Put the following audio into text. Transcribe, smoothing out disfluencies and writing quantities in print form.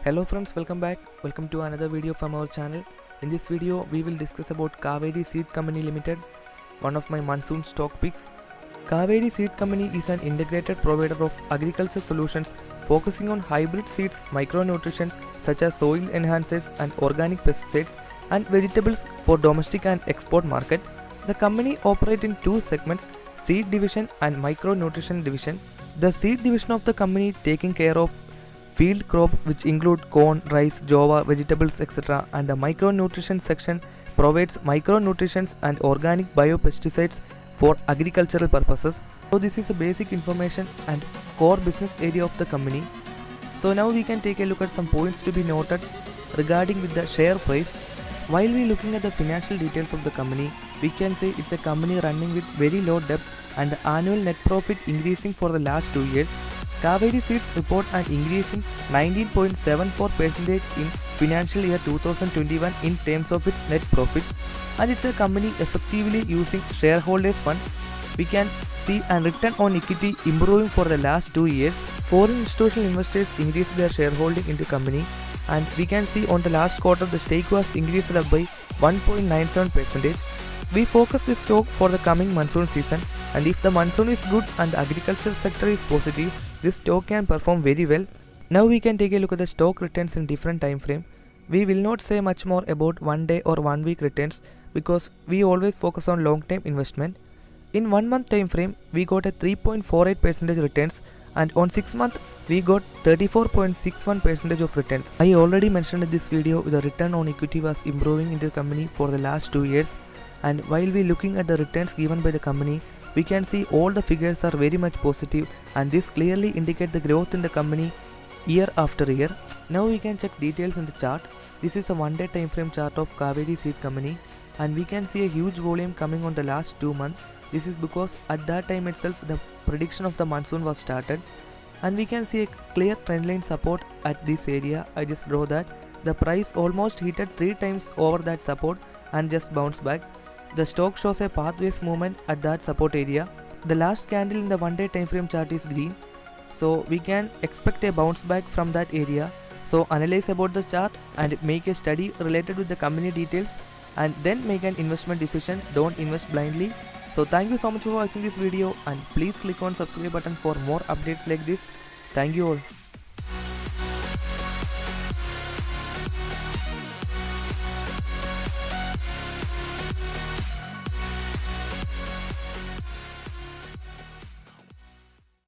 Hello friends, welcome back. Welcome to another video from our channel. In this video, we will discuss about Kaveri Seed Company Limited, one of my monsoon stock picks. Kaveri Seed Company is an integrated provider of agriculture solutions focusing on hybrid seeds, micronutrients such as soil enhancers and organic pesticides, and vegetables for domestic and export market. The company operates in two segments, seed division and micronutrition division. The seed division of the company taking care of field crop which include corn, rice, jova, vegetables, etc. and the micronutrition section provides micronutrients and organic biopesticides for agricultural purposes. So this is a basic information and core business area of the company. So now we can take a look at some points to be noted regarding with the share price. While we looking at the financial details of the company, we can say it's a company running with very low debt and the annual net profit increasing for the last 2 years. Kaveri Seeds report an increase in 19.74% in financial year 2021 in terms of its net profit, and it's a company effectively using shareholders' fund. We can see a return on equity improving for the last 2 years. Foreign institutional investors increased their shareholding in the company, and we can see on the last quarter the stake was increased up by 1.97%. We focus this stock for the coming monsoon season, and if the monsoon is good and the agriculture sector is positive, this stock can perform very well. Now we can take a look at the stock returns in different time frame. We will not say much more about 1 day or 1 week returns because we always focus on long term investment. In 1 month time frame, we got a 3.48% returns, and on 6 month we got 34.61% of returns. I already mentioned in this video the return on equity was improving in the company for the last 2 years, and while we looking at the returns given by the company, we can see all the figures are very much positive, and this clearly indicate the growth in the company year after year. Now we can check details in the chart. This is a 1 day time frame chart of Kaveri Seed Company, and we can see a huge volume coming on the last 2 months. This is because at that time itself the prediction of the monsoon was started, and we can see a clear trendline support at this area. I just draw that the price almost hit 3 times over that support and just bounced back. The stock shows a pathways movement at that support area. The last candle in the 1 day time frame chart is green, so we can expect a bounce back from that area. So analyze about the chart and make a study related with the company details, and then make an investment decision. Don't invest blindly. So thank you so much for watching this video, and please click on subscribe button for more updates like this. Thank you all.